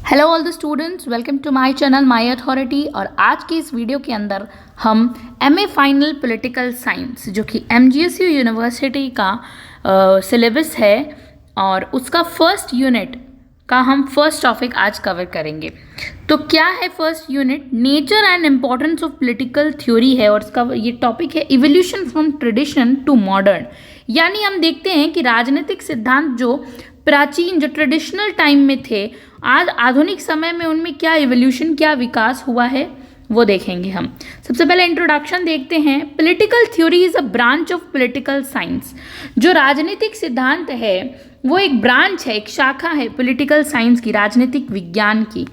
Hello all the students, welcome to my channel my authority. और आज के इस वीडियो के अंदर हम एमए फाइनल पॉलिटिकल साइंस जो कि एमजीएसयू यूनिवर्सिटी का सिलेबस है और उसका फर्स्ट यूनिट का हम फर्स्ट टॉपिक आज कवर करेंगे। तो क्या है first unit? Nature and importance of political theory है और इसका ये टॉपिक है evolution from tradition to modern. यानी हम देखते हैं कि राजनीतिक सिद्धांत जो प्राचीन जो ट्रेडिशनल टाइम में थे, आज आधुनिक समय में उनमें क्या इवोल्यूशन, क्या विकास हुआ है वो देखेंगे हम। सबसे पहले इंट्रोडक्शन देखते हैं। Political theory is a branch of political science. जो राजनीतिक सिद्धांत है वो एक ब्रांच है, एक शाखा है पॉलिटिकल साइंस की, राजनीतिक विज्ञान की।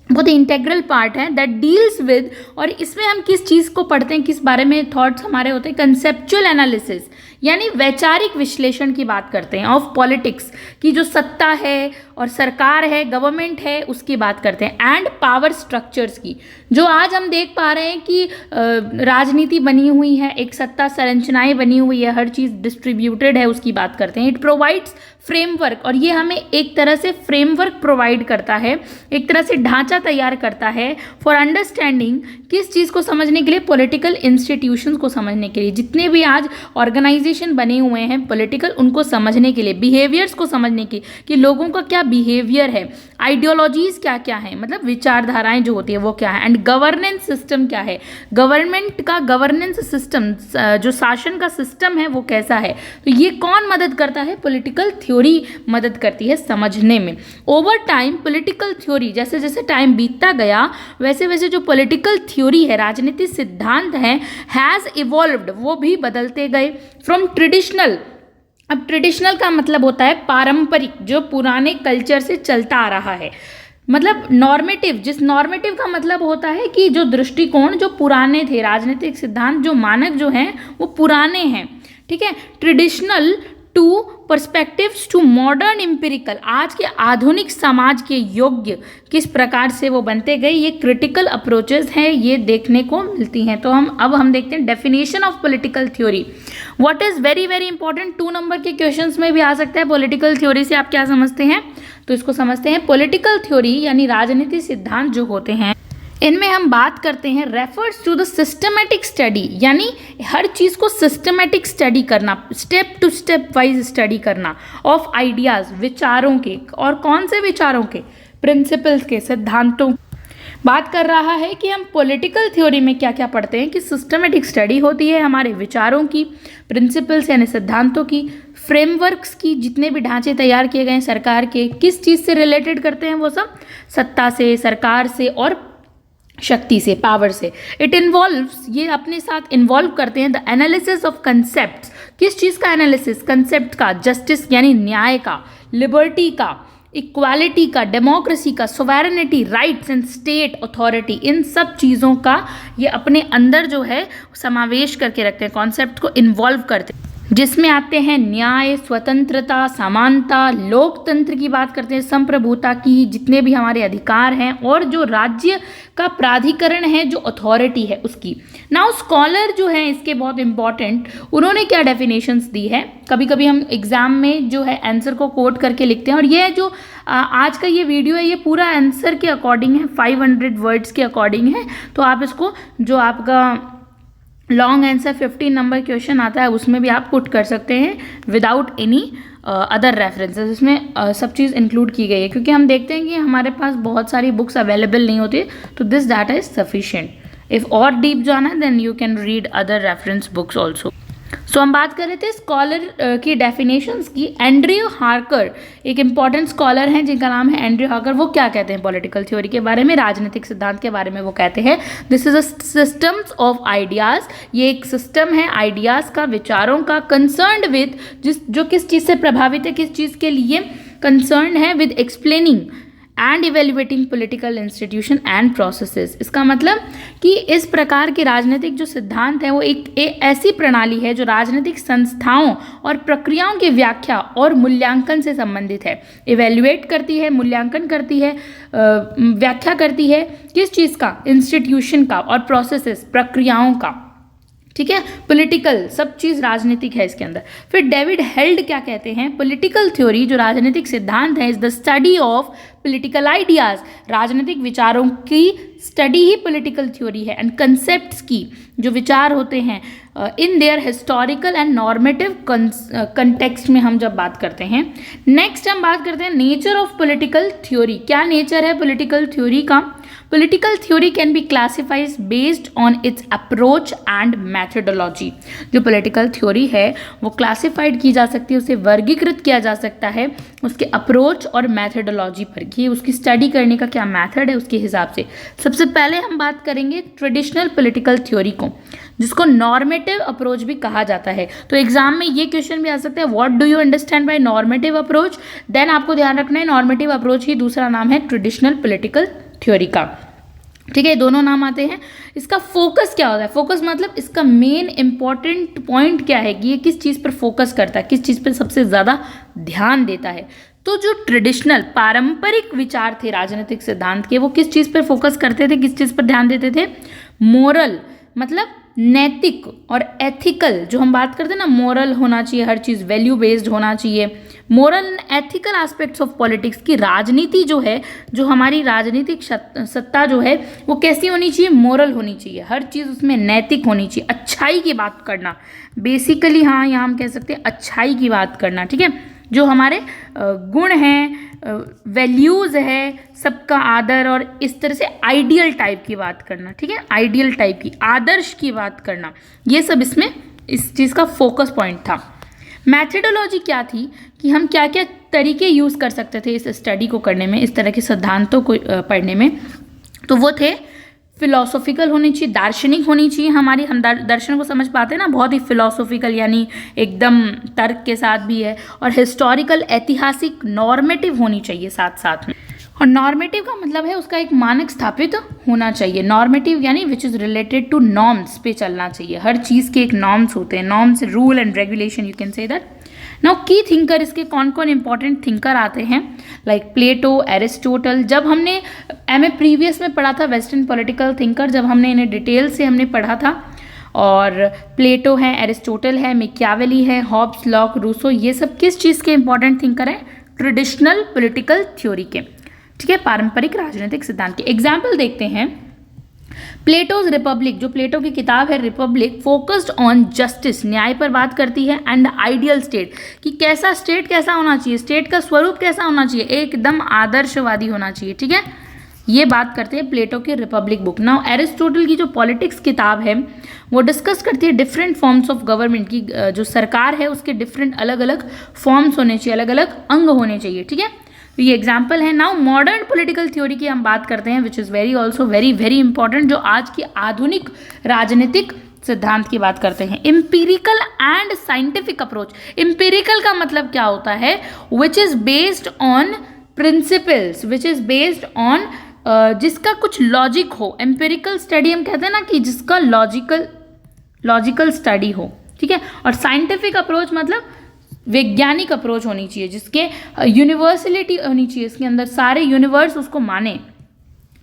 बहुत इंटेग्रल पार्ट है दैट डील्स विद, और इसमें हम किस चीज़ को पढ़ते हैं, किस बारे में थॉट्स हमारे होते हैं, कंसेप्चुअल एनालिसिस यानी वैचारिक विश्लेषण की बात करते हैं ऑफ पॉलिटिक्स की, जो सत्ता है और सरकार है, गवर्नमेंट है, उसकी बात करते हैं। एंड पावर स्ट्रक्चर्स की, जो आज हम देख पा रहे हैं कि राजनीति बनी हुई है, एक सत्ता संरचनाएं बनी हुई है, हर चीज़ डिस्ट्रीब्यूटेड है, उसकी बात करते हैं। इट प्रोवाइड्स फ्रेमवर्क, और ये हमें एक तरह से फ्रेमवर्क प्रोवाइड करता है, एक तरह से ढांचा तैयार करता है फॉर अंडरस्टैंडिंग, किस चीज़ को समझने के लिए, पॉलिटिकल इंस्टीट्यूशंस को समझने के लिए, जितने भी आज ऑर्गेनाइजेशन बने हुए हैं पॉलिटिकल, उनको समझने के लिए, बिहेवियर्स को समझने की कि लोगों का क्या बिहेवियर है, आइडियोलॉजीज क्या क्या है, मतलब विचारधाराएं जो होती है वो क्या है, एंड गवर्नेंस सिस्टम क्या है, गवर्नमेंट का गवर्नेंस सिस्टम, जो शासन का सिस्टम है वो कैसा है। तो ये कौन मदद करता है? पॉलिटिकल थ्योरी मदद करती है समझने में। ओवर टाइम पॉलिटिकल थ्योरी, जैसे जैसे टाइम बीतता गया वैसे वैसे जो पॉलिटिकल थ्योरी है, राजनीतिक सिद्धांत है, हैज़ इवॉल्व्ड, वो भी बदलते गए। फ्रॉम ट्रेडिशनल, अब ट्रेडिशनल का मतलब होता है पारंपरिक, जो पुराने कल्चर से चलता आ रहा है, मतलब नॉर्मेटिव, जिस नॉर्मेटिव का मतलब होता है कि जो दृष्टिकोण जो पुराने थे, राजनीतिक सिद्धांत जो मानक जो हैं वो पुराने हैं, ठीक है। Traditional to perspectives to modern empirical, आज के आधुनिक समाज के योग्य किस प्रकार से वो बनते गए, ये क्रिटिकल अप्रोचेस हैं, ये देखने को मिलती हैं। तो हम देखते हैं definition of political theory. What is very very important, 2 number के क्वेश्चंस में भी आ सकता है। पॉलिटिकल थ्योरी से आप क्या समझते हैं? तो इसको समझते हैं पॉलिटिकल थ्योरी यानी राजनीतिक सिद्धांत जो होते हैं, इनमें हम बात करते हैं refers to the systematic study, यानी हर चीज़ को सिस्टमेटिक स्टडी करना, step to step wise study करना ऑफ आइडियाज़, विचारों के। और कौन से विचारों के? प्रिंसिपल्स के, सिद्धांतों। बात कर रहा है कि हम पॉलिटिकल थ्योरी में क्या क्या पढ़ते हैं कि सिस्टमेटिक स्टडी होती है हमारे विचारों की, प्रिंसिपल्स यानी सिद्धांतों की, फ्रेमवर्क्स की, जितने भी ढांचे तैयार किए गए हैं सरकार के, किस चीज़ से रिलेटेड करते हैं वो सब, सत्ता से, सरकार से और शक्ति से, पावर से। इट इन्वॉल्व्स, ये अपने साथ इन्वॉल्व करते हैं द एनालिसिस ऑफ कंसेप्ट, किस चीज़ का एनालिसिस? कंसेप्ट का, जस्टिस यानी न्याय का, लिबर्टी का, इक्वालिटी का, डेमोक्रेसी का, sovereignty, rights and state authority, इन सब चीज़ों का ये अपने अंदर जो है समावेश करके रखते हैं, कॉन्सेप्ट को इन्वॉल्व करते हैं, जिसमें आते हैं न्याय, स्वतंत्रता, समानता, लोकतंत्र की बात करते हैं, संप्रभुता की, जितने भी हमारे अधिकार हैं, और जो राज्य का प्राधिकरण है, जो अथॉरिटी है उसकी। नाउ स्कॉलर जो है इसके बहुत इंपॉर्टेंट, उन्होंने क्या डेफिनेशंस दी है। कभी कभी हम एग्जाम में जो है आंसर को कोट करके लिखते हैं, और ये जो आज का ये वीडियो है ये पूरा आंसर के अकॉर्डिंग है, 500 वर्ड्स के अकॉर्डिंग है। तो आप इसको, जो आपका लॉन्ग आंसर 15 नंबर क्वेश्चन आता है उसमें भी आप पुट कर सकते हैं विदाउट एनी अदर रेफरेंसेस। इसमें सब चीज़ इंक्लूड की गई है, क्योंकि हम देखते हैं कि हमारे पास बहुत सारी बुक्स अवेलेबल नहीं होती, तो this data is sufficient. If और डीप जाना है then you can read other reference books also. So हम बात कर रहे थे स्कॉलर की डेफिनेशंस की। एंड्रयू हार्कर एक इम्पॉर्टेंट स्कॉलर हैं जिनका नाम है एंड्रयू हार्कर। वो क्या कहते हैं पॉलिटिकल थ्योरी के बारे में, राजनीतिक सिद्धांत के बारे में? वो कहते हैं this is a systems of ideas, ये एक सिस्टम है आइडियाज़ का, विचारों का, कंसर्न्ड विद, जो किस चीज़ से प्रभावित है, किस चीज़ के लिए कंसर्न है, with explaining and evaluating political institution and processes. इसका मतलब कि इस प्रकार के राजनीतिक जो सिद्धांत है वो एक ऐसी प्रणाली है जो राजनीतिक संस्थाओं और प्रक्रियाओं की व्याख्या और मूल्यांकन से संबंधित है। इवेल्युएट करती है, मूल्यांकन करती है, व्याख्या करती है, किस चीज़ का? इंस्टीट्यूशन का, और प्रोसेसेस, प्रक्रियाओं का, ठीक है। पॉलिटिकल, सब चीज़ राजनीतिक है इसके अंदर। फिर डेविड हेल्ड क्या कहते हैं? पॉलिटिकल थ्योरी जो राजनीतिक सिद्धांत है is the study of political ideas, राजनीतिक विचारों की स्टडी ही पॉलिटिकल थ्योरी है। एंड कंसेप्ट्स की जो विचार होते हैं in their historical and normative context में हम जब बात करते हैं। नेक्स्ट हम बात करते हैं नेचर ऑफ पॉलिटिकल थ्योरी। क्या नेचर है पॉलिटिकल थ्योरी का? Political theory can be classifies based on it's approach and methodology. जो पॉलिटिकल थ्योरी है वो क्लासिफाइड की जा सकती है, उसे वर्गीकृत किया जा सकता है उसके अप्रोच और मैथडोलॉजी पर, कि उसकी स्टडी करने का क्या मैथड है उसके हिसाब से। सबसे पहले हम बात करेंगे ट्रेडिशनल पॉलिटिकल थ्योरी को, जिसको नॉर्मेटिव अप्रोच भी कहा जाता है। तो एग्जाम में ये क्वेश्चन भी आ सकता है, what do you understand by normative approach. Then आपको ध्यान रखना है नॉर्मेटिव अप्रोच ही दूसरा नाम है ट्रेडिशनल पॉलिटिकल थ्योरी का। ठीक है, दोनों नाम आते हैं। इसका फोकस क्या होता है? फोकस मतलब इसका मेन इंपॉर्टेंट पॉइंट क्या है कि ये किस चीज़ पर फोकस करता है, किस चीज़ पर सबसे ज़्यादा ध्यान देता है। तो जो ट्रेडिशनल पारंपरिक विचार थे राजनीतिक सिद्धांत के, वो किस चीज़ पर फोकस करते थे, किस चीज़ पर ध्यान देते थे? मोरल मतलब नैतिक और एथिकल, जो हम बात करते हैं ना, मोरल होना चाहिए हर चीज़, वैल्यू बेस्ड होना चाहिए। Moral and ethical aspects of politics की राजनीति जो है, जो हमारी राजनीतिक सत्ता जो है वो कैसी होनी चाहिए? मोरल होनी चाहिए, हर चीज़ उसमें नैतिक होनी चाहिए, अच्छाई की बात करना बेसिकली। हाँ, यहाँ हम कह सकते हैं अच्छाई की बात करना। ठीक है, जो हमारे गुण हैं, वैल्यूज़ है, सबका आदर और इस तरह से आइडियल टाइप की बात करना। ठीक है, आइडियल टाइप की, आदर्श की बात करना, ये सब इसमें इस चीज़ का फोकस पॉइंट था। मैथडोलॉजी क्या थी कि हम क्या क्या तरीके यूज़ कर सकते थे इस स्टडी को करने में, इस तरह के सिद्धांतों को पढ़ने में। तो वो थे फिलोसॉफिकल होनी चाहिए, दार्शनिक होनी चाहिए हमारी, हम दर्शन को समझ पाते हैं ना, बहुत ही फिलोसॉफिकल यानी एकदम तर्क के साथ भी है। और हिस्टोरिकल ऐतिहासिक, नॉर्मेटिव होनी चाहिए साथ साथ में। और नॉर्मेटिव का मतलब है उसका एक मानक स्थापित होना चाहिए। नॉर्मेटिव यानी which is related to norms पे चलना चाहिए, हर चीज़ के एक नॉर्म्स होते हैं, norms, rule and regulation, you can say that. Now की थिंकर, इसके कौन कौन इंपॉर्टेंट थिंकर आते हैं? लाइक प्लेटो, एरिस्टोटल। जब हमने एमए प्रीवियस में पढ़ा था वेस्टर्न पॉलिटिकल थिंकर, जब हमने इन्हें डिटेल से हमने पढ़ा था, और प्लेटो है, एरिस्टोटल है, मैकियावेली है, हॉब्स, लॉक, रूसो, ये सब किस चीज़ के इंपॉर्टेंट थिंकर हैं? ट्रेडिशनल पॉलिटिकल थ्योरी के। ठीक है, पारंपरिक राजनीतिक सिद्धांत के। एग्जाम्पल देखते हैं, प्लेटोज रिपब्लिक, जो प्लेटो की किताब है रिपब्लिक, फोकस्ड ऑन जस्टिस, न्याय पर बात करती है, एंड आइडियल स्टेट, कि कैसा स्टेट कैसा होना चाहिए, स्टेट का स्वरूप कैसा होना चाहिए, एकदम आदर्शवादी होना चाहिए। ठीक है, ये बात करते हैं प्लेटो के रिपब्लिक बुक। नाउ एरिस्टोटल की जो पॉलिटिक्स किताब है वो डिस्कस करती है डिफरेंट फॉर्म्स ऑफ गवर्नमेंट की, जो सरकार है उसके डिफरेंट अलग अलग फॉर्म्स होने चाहिए, अलग अलग अंग होने चाहिए। ठीक है, तो ये एग्जाम्पल है। नाउ मॉडर्न पॉलिटिकल थ्योरी की हम बात करते हैं, which is very also very very important, जो आज की आधुनिक राजनीतिक सिद्धांत की बात करते हैं। Empirical and scientific approach. Empirical का मतलब क्या होता है? Which is based on principles, which is based on जिसका कुछ लॉजिक हो। एम्पिरिकल स्टडी हम कहते हैं ना कि जिसका लॉजिकल स्टडी हो। ठीक है, और साइंटिफिक अप्रोच मतलब वैज्ञानिक अप्रोच होनी चाहिए, जिसके यूनिवर्सलिटी होनी चाहिए, इसके अंदर सारे यूनिवर्स उसको माने,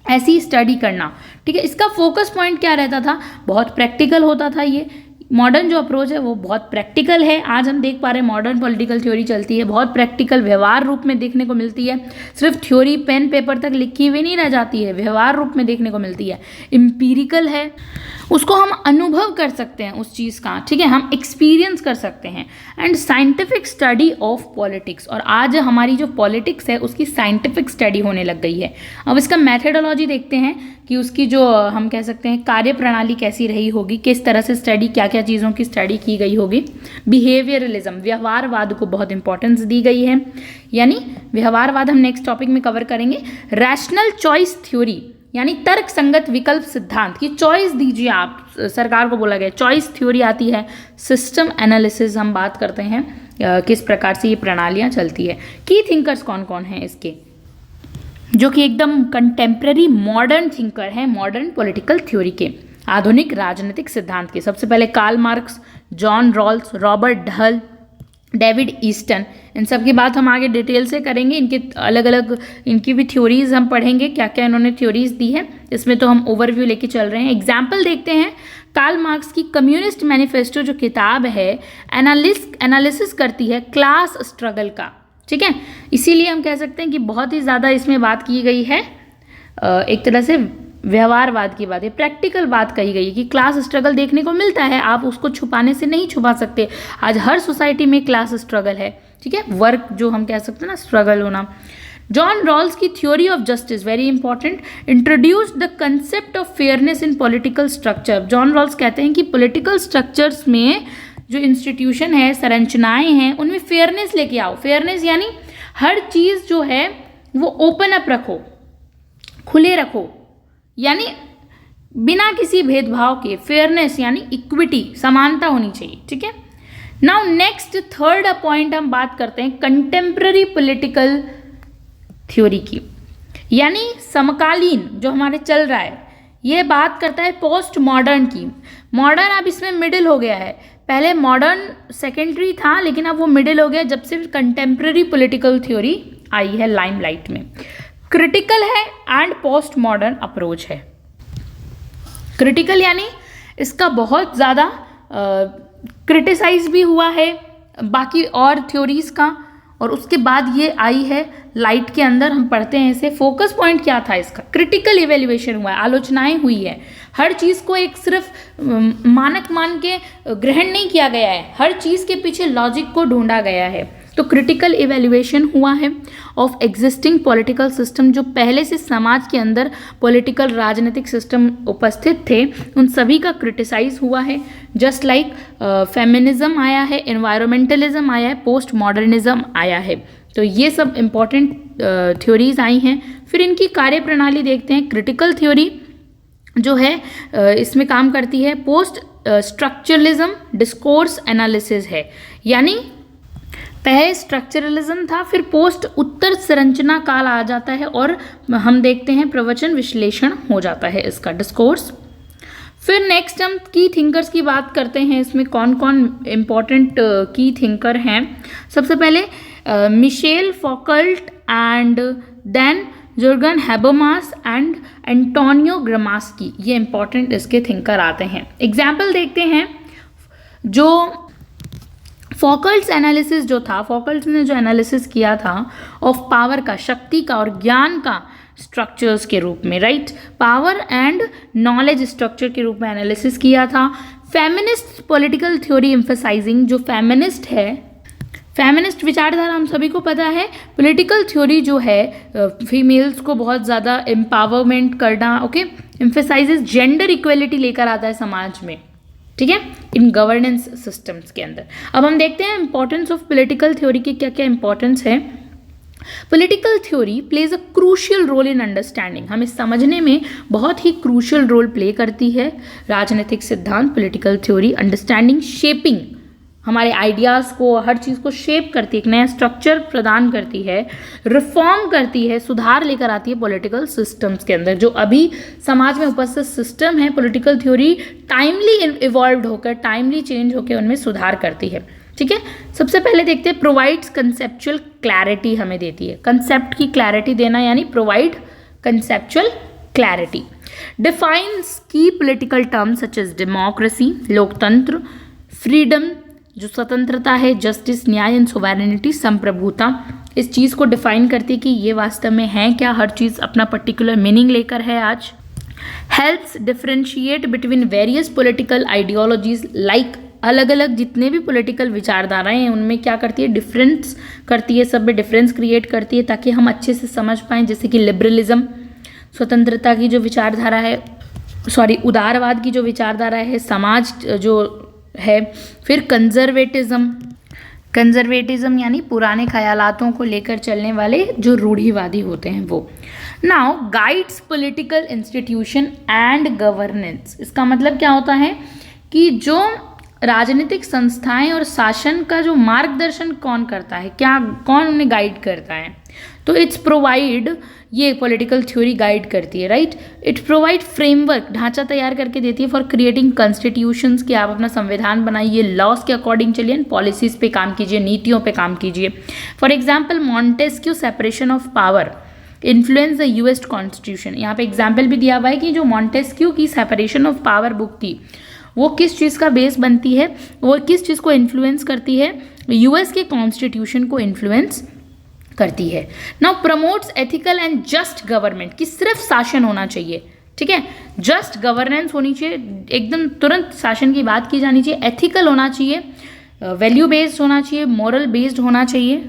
ऐसी स्टडी करना। ठीक है, इसका फोकस पॉइंट क्या रहता था? बहुत प्रैक्टिकल होता था। ये मॉडर्न जो अप्रोच है वो बहुत प्रैक्टिकल है। आज हम देख पा रहे हैं मॉडर्न पॉलिटिकल थ्योरी चलती है, बहुत प्रैक्टिकल व्यवहार रूप में देखने को मिलती है। सिर्फ थ्योरी पेन पेपर तक लिखी हुई नहीं रह जाती है, व्यवहार रूप में देखने को मिलती है। एम्पिरिकल है, उसको हम अनुभव कर सकते हैं उस चीज़ का। ठीक है, हम एक्सपीरियंस कर सकते हैं। And scientific study of politics, और आज हमारी जो पॉलिटिक्स है उसकी साइंटिफिक स्टडी होने लग गई है। अब इसका मैथडोलॉजी देखते हैं कि उसकी जो हम कह सकते हैं कार्य प्रणाली कैसी रही होगी, किस तरह से स्टडी, क्या क्या चीज़ों की स्टडी की गई होगी। बिहेवियरलिज्म, व्यवहारवाद को बहुत इंपॉर्टेंस दी गई है, यानी व्यवहारवाद हम नेक्स्ट टॉपिक में कवर करेंगे। रैशनल चॉइस थ्योरी यानी तर्क संगत विकल्प सिद्धांत की चॉइस दीजिए आप, सरकार को बोला गया चॉइस थ्योरी आती है। सिस्टम एनालिसिस हम बात करते हैं किस प्रकार से ये प्रणालियाँ चलती है। की थिंकर्स कौन कौन हैं इसके, जो कि एकदम कंटेम्प्रेरी मॉडर्न थिंकर हैं मॉडर्न पॉलिटिकल थ्योरी के, आधुनिक राजनीतिक सिद्धांत के। सबसे पहले Karl Marx, John Rawls, Robert Hull, David Easton, इन सब की बात हम आगे डिटेल से करेंगे। इनके अलग अलग इनकी भी थ्योरीज हम पढ़ेंगे, क्या क्या इन्होंने थ्योरीज दी है, इसमें तो हम ओवरव्यू लेके चल रहे हैं। एग्जाम्पल देखते हैं, कार्ल मार्क्स की कम्युनिस्ट मैनिफेस्टो जो किताब है एनालिसिस करती है क्लास स्ट्रगल का। ठीक है। इसीलिए हम कह सकते हैं कि बहुत ही ज़्यादा इसमें बात की गई है, एक तरह से व्यवहारवाद की बात है, प्रैक्टिकल बात कही गई है कि क्लास स्ट्रगल देखने को मिलता है, आप उसको छुपाने से नहीं छुपा सकते। आज हर सोसाइटी में क्लास स्ट्रगल है, ठीक है, वर्क जो हम कह सकते हैं ना, स्ट्रगल होना। जॉन रॉल्स की theory of justice, very important, introduce the concept of fairness in political structure. John Rawls कहते हैं कि पॉलिटिकल स्ट्रक्चर्स में जो इंस्टीट्यूशन है, संरचनाएं हैं, उनमें फेयरनेस लेके आओ। फेयरनेस यानी हर चीज़ जो है वो ओपन अप रखो, खुले रखो, यानी बिना किसी भेदभाव के। फेयरनेस यानी इक्विटी, समानता होनी चाहिए, ठीक है। नाउ नेक्स्ट थर्ड पॉइंट हम बात करते हैं कंटेम्प्रेरी पॉलिटिकल थ्योरी की, यानी समकालीन जो हमारे चल रहा है, ये बात करता है पोस्ट मॉडर्न की। मॉडर्न अब इसमें मिडिल हो गया है, पहले मॉडर्न सेकेंडरी था लेकिन अब वो मिडिल हो गया जब से कंटेम्प्रेरी पॉलिटिकल थ्योरी आई है लाइमलाइट में। क्रिटिकल है एंड पोस्ट मॉडर्न अप्रोच है। क्रिटिकल यानी इसका बहुत ज़्यादा क्रिटिसाइज भी हुआ है बाकी और थ्योरीज का, और उसके बाद ये आई है लाइट के अंदर। हम पढ़ते हैं इसे। फोकस पॉइंट क्या था इसका? क्रिटिकल इवेल्युएशन हुआ है, आलोचनाएं हुई है। हर चीज़ को एक सिर्फ मानक मान के ग्रहण नहीं किया गया है, हर चीज़ के पीछे लॉजिक को ढूंढा गया है। तो क्रिटिकल इवेल्युएशन हुआ है ऑफ एग्जिस्टिंग पॉलिटिकल सिस्टम, जो पहले से समाज के अंदर पॉलिटिकल राजनीतिक सिस्टम उपस्थित थे, उन सभी का क्रिटिसाइज हुआ है। जस्ट लाइक फेमिनिज्म आया है, एनवायरमेंटलिज्म आया है, पोस्ट मॉडर्निज्म आया है। तो ये सब इम्पॉर्टेंट थ्योरीज आई हैं। फिर इनकी कार्यप्रणाली देखते हैं। क्रिटिकल थ्योरी जो है इसमें काम करती है पोस्ट स्ट्रक्चरलिज्म डिस्कोर्स एनालिसिस है, यानी पहले स्ट्रक्चरलिज्म था, फिर पोस्ट उत्तर संरचना काल आ जाता है और हम देखते हैं प्रवचन विश्लेषण हो जाता है इसका, डिस्कोर्स। फिर नेक्स्ट हम की थिंकर्स की बात करते हैं। इसमें कौन कौन इम्पॉर्टेंट की थिंकर हैं। सबसे पहले Michel Foucault and then Jurgen Habermas and Antonio Gramsci, ये इम्पॉर्टेंट इसके थिंकर आते हैं। एग्जाम्पल देखते हैं। जो फौकल्ट्स एनालिसिस जो था, फौकल्ट्स ने जो एनालिसिस किया था ऑफ पावर का, शक्ति का और ज्ञान का स्ट्रक्चर्स के रूप में, right, power and knowledge structure के रूप में एनालिसिस किया था। फेमिनिस्ट पॉलिटिकल थ्योरी एम्फसाइजिंग, जो फेमिनिस्ट है, फेमिनिस्ट विचारधारा हम सभी को पता है, पॉलिटिकल थ्योरी जो है फीमेल्स को बहुत ज़्यादा एम्पावरमेंट करना, ओके, एम्फसाइजेस जेंडर इक्वलिटी लेकर आता है समाज में, ठीक है, इन गवर्नेंस सिस्टम्स के अंदर। अब हम देखते हैं इंपॉर्टेंस ऑफ पॉलिटिकल थ्योरी की क्या क्या इंपॉर्टेंस है। Political theory plays a crucial role in understanding, हमें समझने में बहुत ही क्रूशियल रोल प्ले करती है राजनीतिक सिद्धांत, पॉलिटिकल थ्योरी। अंडरस्टैंडिंग, शेपिंग, हमारे आइडियाज़ को, हर चीज़ को शेप करती है, एक नया स्ट्रक्चर प्रदान करती है, रिफॉर्म करती है, सुधार लेकर आती है पॉलिटिकल सिस्टम्स के अंदर। जो अभी समाज में उपस्थित सिस्टम है, पॉलिटिकल थ्योरी टाइमली इवॉल्व होकर, टाइमली चेंज होकर उनमें सुधार करती है, ठीक है। सबसे पहले देखते हैं, प्रोवाइड्स कंसेप्चुअल क्लैरिटी, हमें देती है कंसेप्ट की क्लैरिटी देना, यानी provide conceptual clarity. Defines key political terms such as democracy, लोकतंत्र, फ्रीडम जो स्वतंत्रता है, जस्टिस, न्याय एंड सोवरेनिटी, संप्रभुता, इस चीज़ को डिफाइन करती है कि ये वास्तव में है क्या, हर चीज़ अपना पर्टिकुलर मीनिंग लेकर है आज। Helps differentiate between various political ideologies, like अलग अलग जितने भी पॉलिटिकल विचारधाराएं हैं उनमें क्या करती है, डिफरेंस करती है, सब में डिफरेंस क्रिएट करती है ताकि हम अच्छे से समझ पाएँ। जैसे कि लिबरलिज्म, स्वतंत्रता की जो विचारधारा है, उदारवाद की जो विचारधारा है, समाज जो है। फिर कंजर्वेटिज्म यानी पुराने ख्यालातों को लेकर चलने वाले जो रूढ़िवादी होते हैं वो। Now guides political institution and governance, इसका मतलब क्या होता है कि जो राजनीतिक संस्थाएं और शासन का जो मार्गदर्शन कौन करता है, क्या कौन उन्हें गाइड करता है, तो इट्स प्रोवाइड, ये पॉलिटिकल थ्योरी गाइड करती है, राइट। इट प्रोवाइड फ्रेमवर्क, ढांचा तैयार करके देती है फॉर क्रिएटिंग कॉन्स्टिट्यूशंस, कि आप अपना संविधान बनाइए, लॉस के अकॉर्डिंग चलिए, एंड पॉलिसीज पे काम कीजिए, नीतियों पे काम कीजिए। For example Montesquieu separation of power influence the US constitution, यहाँ पे एग्जाम्पल भी दिया हुआ है कि जो मॉन्टेस्क्यू की सेपरेशन ऑफ पावर बुक थी वो किस चीज़ का बेस बनती है, वो किस चीज़ को इन्फ्लुएंस करती है, यूएस के कॉन्स्टिट्यूशन को इन्फ्लुएंस करती है। Now promotes ethical and just government, कि सिर्फ शासन होना चाहिए, ठीक है, जस्ट गवर्नेंस होनी चाहिए, एकदम तुरंत शासन की बात की जानी चाहिए, एथिकल होना चाहिए, वैल्यू बेस्ड होना चाहिए, मोरल बेस्ड होना चाहिए।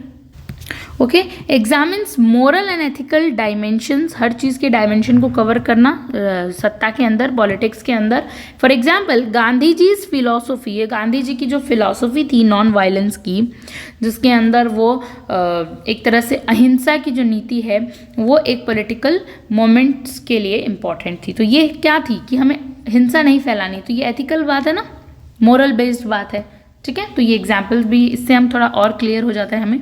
Okay, examines moral and ethical dimensions, हर चीज़ के डायमेंशन को कवर करना सत्ता के अंदर, पॉलिटिक्स के अंदर। For example Gandhi ji philosophy, ये गांधी जी की जो फिलोसॉफी थी नॉन वायलेंस की, जिसके अंदर वो एक तरह से अहिंसा की जो नीति है वो एक पॉलिटिकल मोमेंट्स के लिए इम्पॉर्टेंट थी। तो ये क्या थी कि हमें हिंसा नहीं फैलानी, तो ये एथिकल बात है ना, मोरल बेस्ड बात है, ठीक है। तो ये एग्जाम्पल्स भी, इससे हम थोड़ा और क्लियर हो जाता है हमें।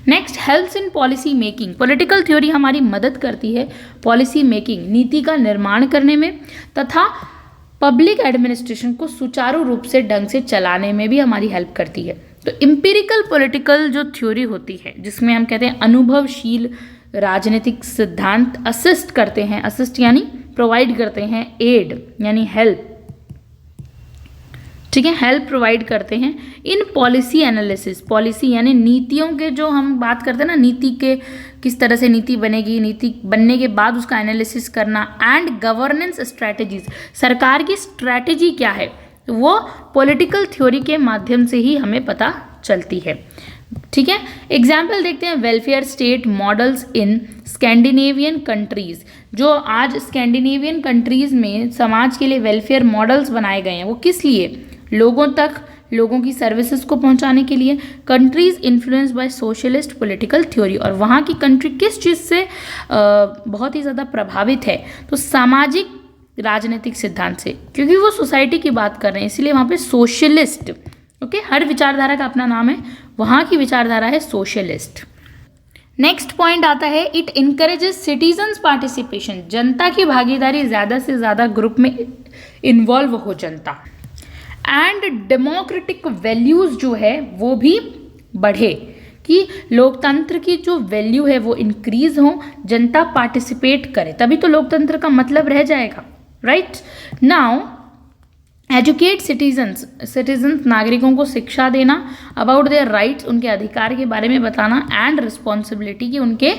Next, helps in policy making, political theory हमारी मदद करती है पॉलिसी मेकिंग, नीति का निर्माण करने में, तथा पब्लिक एडमिनिस्ट्रेशन को सुचारू रूप से ढंग से चलाने में भी हमारी हेल्प करती है। तो इम्पीरिकल पॉलिटिकल जो थ्योरी होती है, जिसमें हम कहते हैं अनुभवशील राजनीतिक सिद्धांत असिस्ट करते हैं, असिस्ट यानी प्रोवाइड करते हैं, एड यानी हेल्प, ठीक है, हेल्प प्रोवाइड करते हैं इन पॉलिसी एनालिसिस, पॉलिसी यानी नीतियों के, जो हम बात करते हैं ना, नीति के किस तरह से नीति बनेगी, नीति बनने के बाद उसका एनालिसिस करना, एंड गवर्नेंस स्ट्रैटेजीज, सरकार की स्ट्रैटेजी क्या है वो पॉलिटिकल थ्योरी के माध्यम से ही हमें पता चलती है, ठीक है। एग्जाम्पल देखते हैं, welfare state models in Scandinavian countries, जो आज स्कैंडिनेवियन कंट्रीज में समाज के लिए वेलफेयर मॉडल्स बनाए गए हैं, वो किस लिए, लोगों तक, लोगों की सर्विसेज को पहुंचाने के लिए। Countries influence by socialist political theory, और वहाँ की कंट्री किस चीज़ से बहुत ही ज़्यादा प्रभावित है, तो सामाजिक राजनीतिक सिद्धांत से, क्योंकि वो सोसाइटी की बात कर रहे हैं, इसलिए वहाँ पे सोशलिस्ट, ओके, हर विचारधारा का अपना नाम है, वहाँ की विचारधारा है सोशलिस्ट। नेक्स्ट पॉइंट आता है, इट इनकरेजेस सिटीजन्स पार्टिसिपेशन, जनता की भागीदारी, ज़्यादा से ज़्यादा ग्रुप में इन्वॉल्व हो जनता, एंड डेमोक्रेटिक वैल्यूज़ जो है वो भी बढ़े, कि लोकतंत्र की जो वैल्यू है वो इंक्रीज हो, जनता पार्टिसिपेट करे, तभी तो लोकतंत्र का मतलब रह जाएगा, राइट। नाउ एजुकेट सिटीजन्स नागरिकों को शिक्षा देना, अबाउट देयर राइट्स, उनके अधिकार के बारे में बताना, एंड रिस्पॉन्सिबिलिटी की उनके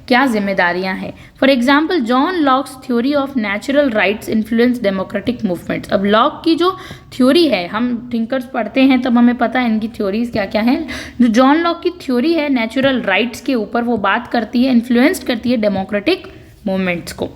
क्या जिम्मेदारियां हैं। For example John locks theory of natural rights influence democratic movements. अब लॉक की जो थ्योरी है, हम थिंकर्स पढ़ते हैं तब हमें पता है इनकी थ्योरीज क्या क्या हैं। जो जॉन लॉक की थ्योरी है नेचुरल राइट्स के ऊपर, वो बात करती है, इन्फ्लुएंस करती है डेमोक्रेटिक मूवमेंट्स को।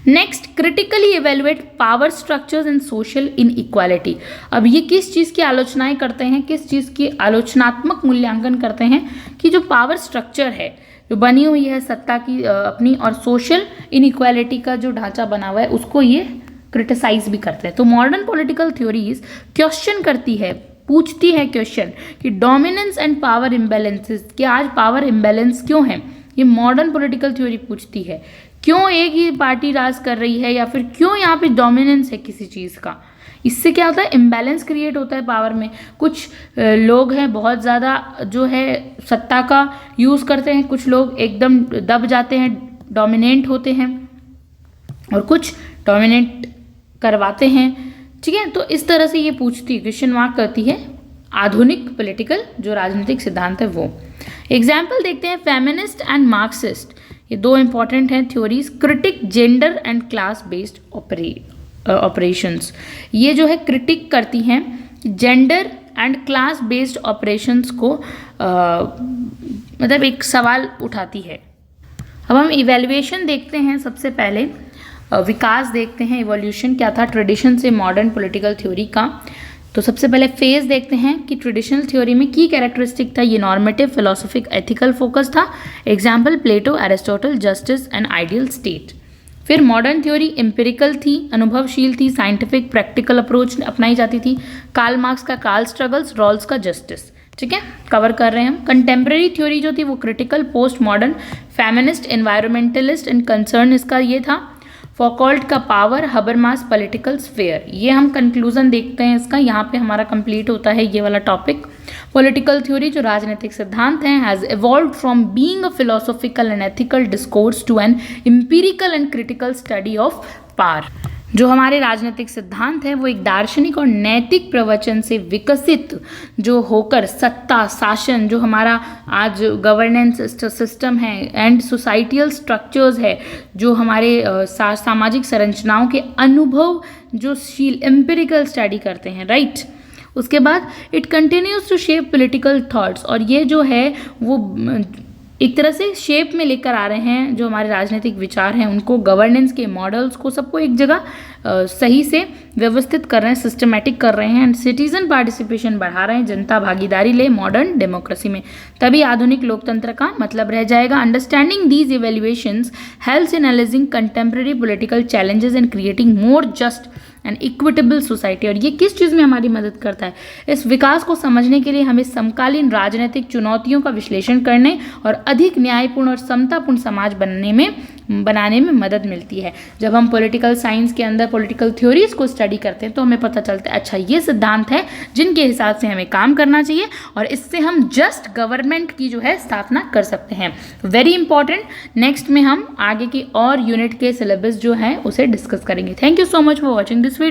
Next, critically evaluate power structures and social inequality. अब ये किस चीज़ की आलोचनाएं करते हैं, किस चीज़ की आलोचनात्मक मूल्यांकन करते हैं, कि जो पावर स्ट्रक्चर है जो बनी हुई है सत्ता की अपनी, और सोशल इनइक्वालिटी का जो ढांचा बना हुआ है उसको ये क्रिटिसाइज भी करते हैं। तो मॉडर्न पॉलिटिकल थ्योरीज क्वेश्चन करती है, पूछती है क्वेश्चन कि डोमिनेंस एंड पावर इम्बैलेंसेस, कि आज पावर इम्बैलेंस क्यों है, ये मॉडर्न पॉलिटिकल थ्योरी पूछती है। क्यों एक ही पार्टी राज कर रही है, या फिर क्यों यहाँ पे डोमिनेंस है किसी चीज़ का, इससे क्या होता है, इम्बैलेंस क्रिएट होता है पावर में। कुछ लोग हैं बहुत ज़्यादा जो है सत्ता का यूज़ करते हैं, कुछ लोग एकदम दब जाते हैं, डोमिनेंट होते हैं, और कुछ डोमिनेट करवाते हैं, ठीक है। तो इस तरह से ये पूछती है, क्वेश्चन मार्क करती है आधुनिक पॉलिटिकल जो राजनीतिक सिद्धांत है वो। एग्जाम्पल देखते हैं, फेमिनिस्ट एंड मार्क्सिस्ट, ये दो इंपॉर्टेंट हैं theories. Critic gender and class based operations, ये जो है क्रिटिक करती हैं gender and class based operations को, मतलब एक सवाल उठाती है। अब हम इवेल्युएशन देखते हैं, सबसे पहले विकास देखते हैं, इवोल्यूशन क्या था ट्रेडिशन से मॉडर्न पॉलिटिकल थ्योरी का। तो सबसे पहले फेज देखते हैं कि ट्रेडिशनल थ्योरी में की कैरेक्टरिस्टिक था, ये नॉर्मेटिव, फिलोसॉफिक, एथिकल फोकस था। Example Plato, Aristotle, justice and ideal state. फिर मॉडर्न थ्योरी एम्पिरिकल थी, अनुभवशील थी, साइंटिफिक प्रैक्टिकल अप्रोच अपनाई जाती थी। कार्ल मार्क्स का कार्ल स्ट्रगल्स, रॉल्स का जस्टिस, ठीक है, कवर कर रहे हैं हम। कंटेम्प्रेरी थ्योरी जो थी वो critical, post modern, feminist, environmentalist and concern इसका ये था। फॉकॉल्ट का पावर, हबरमास, पॉलिटिकल स्फेयर, ये हम कंक्लूजन देखते हैं इसका, यहाँ पे हमारा कंप्लीट होता है ये वाला टॉपिक। पॉलिटिकल थ्योरी जो राजनीतिक सिद्धांत हैं has evolved from being a philosophical and ethical discourse to an empirical and critical study of power. जो हमारे राजनीतिक सिद्धांत हैं वो एक दार्शनिक और नैतिक प्रवचन से विकसित जो होकर सत्ता शासन जो हमारा आज गवर्नेंस सिस्टम है एंड सोसाइटियल स्ट्रक्चर्स है जो हमारे सामाजिक संरचनाओं के अनुभव जो शील एम्पिरिकल स्टडी करते हैं राइट। उसके बाद it continues to shape political thoughts और ये जो है वो एक तरह से शेप में लेकर आ रहे हैं जो हमारे राजनीतिक विचार हैं उनको गवर्नेंस के मॉडल्स को सबको एक जगह सही से व्यवस्थित कर रहे हैं सिस्टमेटिक कर रहे हैं एंड सिटीजन पार्टिसिपेशन बढ़ा रहे हैं जनता भागीदारी ले मॉडर्न डेमोक्रेसी में तभी आधुनिक लोकतंत्र का मतलब रह जाएगा। Understanding these evaluations helps in analysing contemporary political challenges and creating more just and equitable society. और ये किस चीज़ में हमारी मदद करता है? इस विकास को समझने के लिए हमें समकालीन राजनीतिक चुनौतियों का विश्लेषण करने और अधिक न्यायपूर्ण और समतापूर्ण समाज बनाने में मदद मिलती है। जब हम पॉलिटिकल साइंस के अंदर पॉलिटिकल थ्योरीज को स्टडी करते हैं तो हमें पता चलता है अच्छा ये सिद्धांत है जिनके हिसाब से हमें काम करना चाहिए और इससे हम जस्ट गवर्नमेंट की जो है स्थापना कर सकते हैं। Very important. नेक्स्ट में हम आगे की और यूनिट के सिलेबस जो है उसे डिस्कस करेंगे। Thank you so much for watching this video.